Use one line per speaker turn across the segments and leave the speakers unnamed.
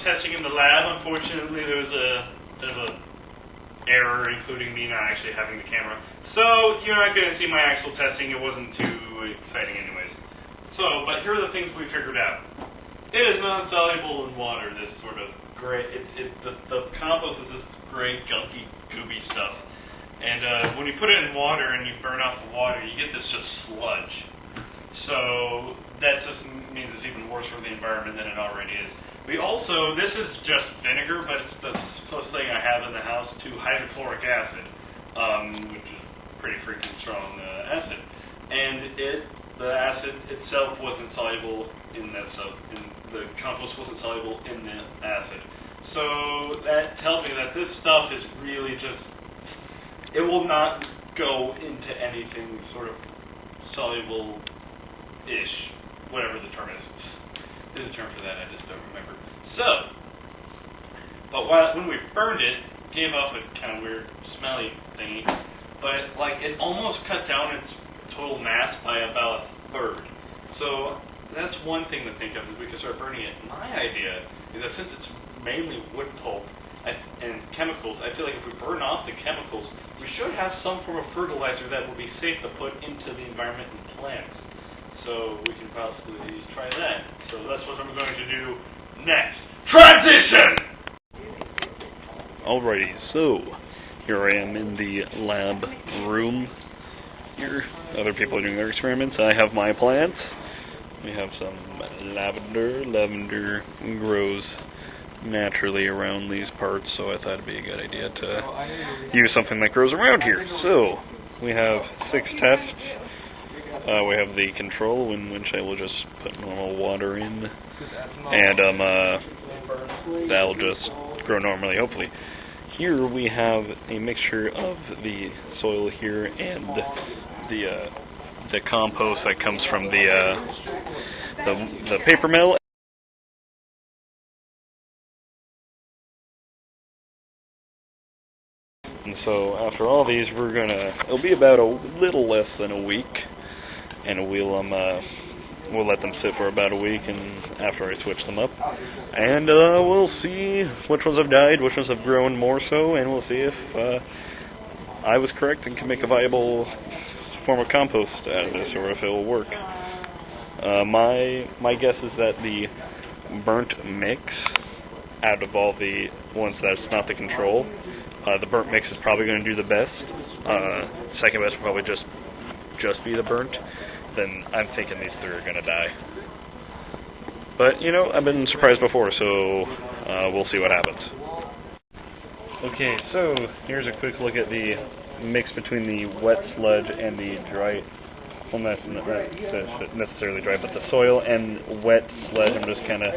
testing in the lab. Unfortunately, there was a bit of an error, including me not actually having the camera. So, you're not going to see my actual testing. It wasn't too exciting anyways. So, but here are the things we figured out. It is not soluble in water, this sort of gray, the compost is this gray, junky, gooby stuff. And when you put it in water and you burn off the water, you get this just sludge. So that just means it's even worse for the environment than it already is. We also, this is just vinegar, but it's the closest thing I have in the house to hydrochloric acid, which is pretty freaking strong acid. And the acid itself wasn't soluble in that stuff, the compost wasn't soluble in the acid. So that tells me that this stuff is really just, it will not go into anything sort of soluble-ish, whatever the term is. There's a term for that, I just don't remember. So, but when we burned it, it gave off a kind of weird smelly thingy, but like it almost cut down its total mass by about a third. So that's one thing to think of, is we could start burning it. My idea is that since it's mainly wood pulp and chemicals, I feel like if we burn off the chemicals, we should have some form of fertilizer that will be safe to put into the environment and plants. So we can possibly try that. So that's what I'm going to do next. Transition!
Alrighty, so here I am in the lab room. Here, other people are doing their experiments. I have my plants. We have some lavender. Lavender grows naturally around these parts, so I thought it'd be a good idea to use something that grows around here. So, we have 6 tests. We have the control, in which I will just put normal water in, and that'll just grow normally, hopefully. Here we have a mixture of the soil here and the compost that comes from the paper mill. And so after all these, it'll be about a little less than a week, and we'll let them sit for about a week, and after I switch them up, and we'll see which ones have died, which ones have grown more so, and we'll see if I was correct and can make a viable form of compost out of this, or if it'll work. My guess is that the burnt mix, out of all the ones that's not the control, the burnt mix is probably going to do the best. Second best will probably just be the burnt. Then I'm thinking these 3 are going to die. But, I've been surprised before, so we'll see what happens. Okay, so here's a quick look at the mix between the wet sludge and the dry, well, not necessarily dry, but the soil and wet sludge. I'm just kind of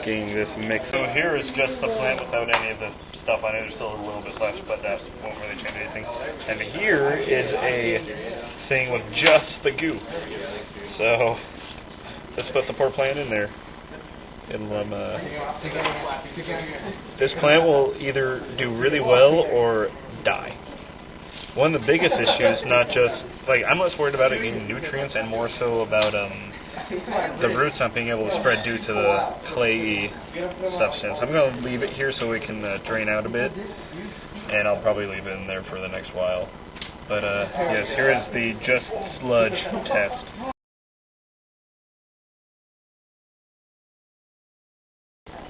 getting this mix. So here is just the plant without any of the stuff on it. There's still a little bit left, but that won't really change anything. And here is a thing with just the goo. So let's put the poor plant in there. This plant will either do really well or die. One of the biggest issues, not just, I'm less worried about it getting nutrients and more so about the roots not being able to spread due to the clayey substance. I'm going to leave it here so it can drain out a bit, and I'll probably leave it in there for the next while. But yes, here is the just sludge test.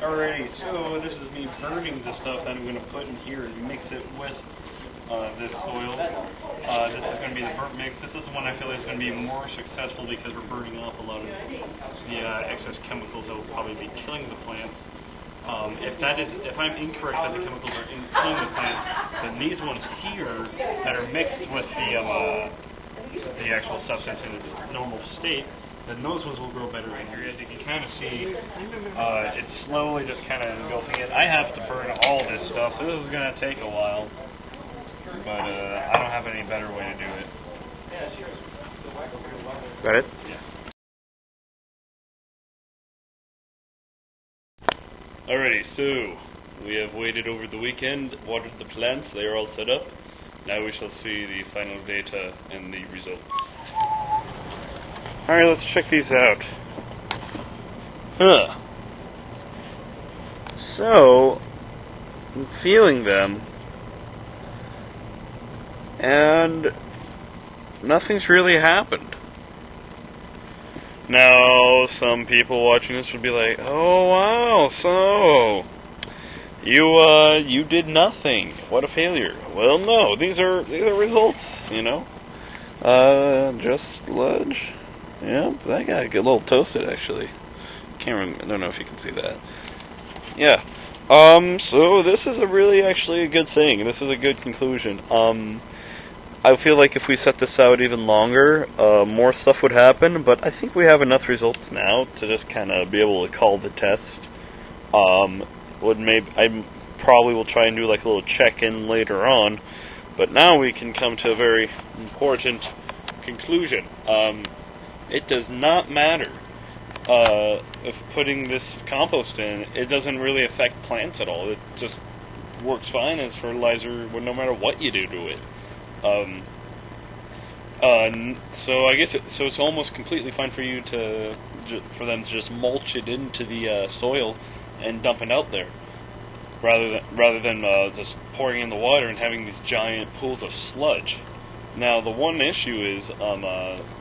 Alrighty, so this is me burning the stuff that I'm going to put in here and mix it with this soil. This is going to be the burnt mix. This is the one I feel like is going to be more successful because we're burning off a lot of the excess chemicals that will probably be killing the plants. If I'm incorrect that the chemicals are killing the plants, then these ones here that are mixed with the actual substance in its normal state, then those ones will grow better right here. As you can kind of see, it's slowly just kind of engulfing it. I have to burn all this stuff, so this is going to take a while. But I don't have any better way to do it. Got it?
Yeah.
Alrighty, so we have waited over the weekend, watered the plants, they are all set up. Now we shall see the final data and the results. Alright, let's check these out. So, I'm feeling them, and nothing's really happened. Now, some people watching this would be like, "Oh wow, so you did nothing. What a failure." Well, no, these are results, you know. Just sludge. Yeah, that got a little toasted actually. Can't remember. I don't know if you can see that. Yeah. So this is actually a good thing. This is a good conclusion. I feel like if we set this out even longer, more stuff would happen, but I think we have enough results now to just kind of be able to call the test. I probably will try and do like a little check-in later on, but now we can come to a very important conclusion. It does not matter if putting this compost in, it doesn't really affect plants at all. It just works fine as fertilizer no matter what you do to it. So I guess it's almost completely fine for you for them to just mulch it into the soil and dump it out there, rather than just pouring in the water and having these giant pools of sludge. Now the one issue is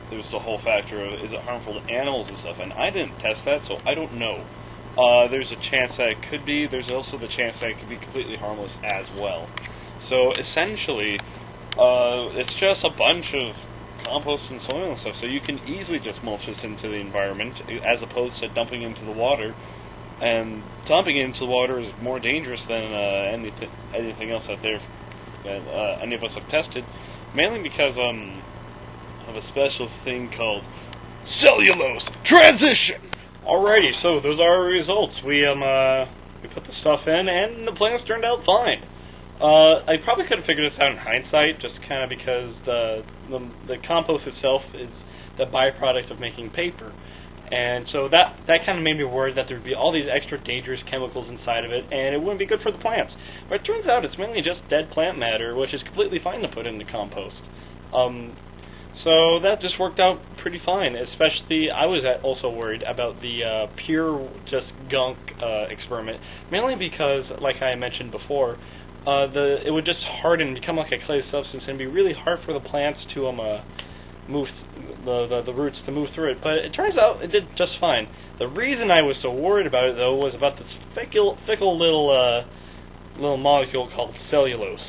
there's the whole factor of, is it harmful to animals and stuff, and I didn't test that, so I don't know. There's a chance that it could be. There's also the chance that it could be completely harmless as well. So essentially, it's just a bunch of compost and soil and stuff, so you can easily just mulch this into the environment as opposed to dumping into the water. And dumping into the water is more dangerous than anything else that any of us have tested, mainly because of a special thing called cellulose transition. Alrighty, so those are our results. We put the stuff in, and the plants turned out fine. I probably could have figured this out in hindsight, just kind of because the compost itself is the byproduct of making paper, and so that kind of made me worried that there would be all these extra dangerous chemicals inside of it, and it wouldn't be good for the plants. But it turns out it's mainly just dead plant matter, which is completely fine to put in the compost. So that just worked out pretty fine. Especially, I was also worried about the pure just gunk experiment, mainly because, like I mentioned before, it would just harden, become like a clay substance, and it'd be really hard for the plants to move the roots to move through it. But it turns out it did just fine. The reason I was so worried about it, though, was about this fickle little molecule called cellulose.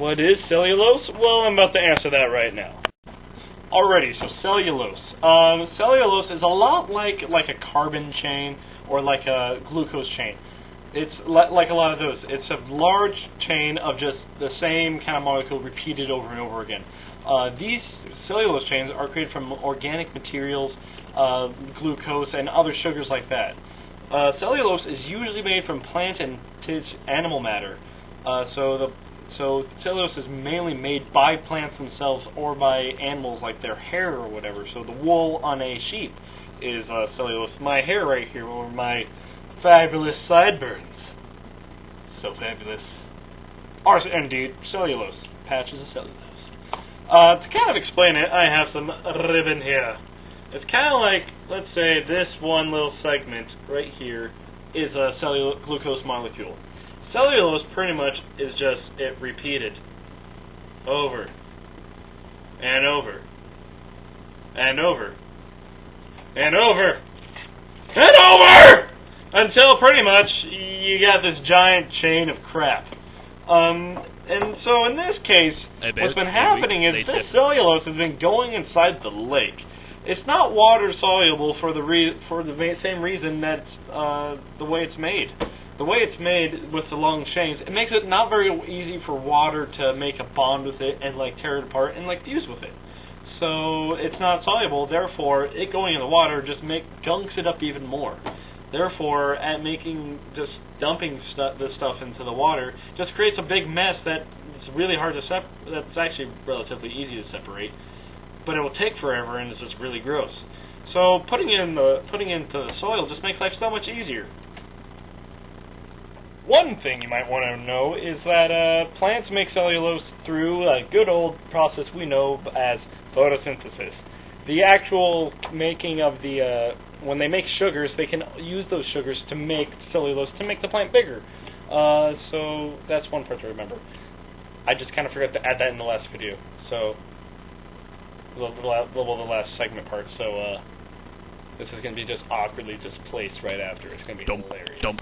What is cellulose? Well, I'm about to answer that right now. Alrighty, so cellulose. Cellulose is a lot like a carbon chain or like a glucose chain. It's like a lot of those. It's a large chain of just the same kind of molecule repeated over and over again. These cellulose chains are created from organic materials, glucose, and other sugars like that. Cellulose is usually made from plant and animal matter. So cellulose is mainly made by plants themselves or by animals, like their hair or whatever. So the wool on a sheep is cellulose. My hair right here, or my fabulous sideburns, so fabulous, are indeed cellulose, patches of cellulose. To kind of explain it, I have some ribbon here. It's kind of like, let's say, this one little segment right here is a glucose molecule. Cellulose pretty much is just it repeated over and over and over and over and over until pretty much you got this giant chain of crap. And so in this case, what's been happening is this cellulose has been going inside the lake. It's not water soluble for the same reason that the way it's made. The way it's made with the long chains, it makes it not very easy for water to make a bond with it and like tear it apart and like fuse with it. So it's not soluble. Therefore, it going in the water just gunks it up even more. Therefore, just dumping this stuff into the water just creates a big mess that it's really hard to that's actually relatively easy to separate, but it will take forever and it's just really gross. So putting it into the soil just makes life so much easier. One thing you might want to know is that plants make cellulose through a good old process we know as photosynthesis. The actual making of the
when they make sugars, they can use those sugars to make cellulose to make the plant bigger. So that's one part to remember. I just kind of forgot to add that in the last video. So the last segment part. So this is going to be just awkwardly just placed right after. It's going to be hilarious.
Dum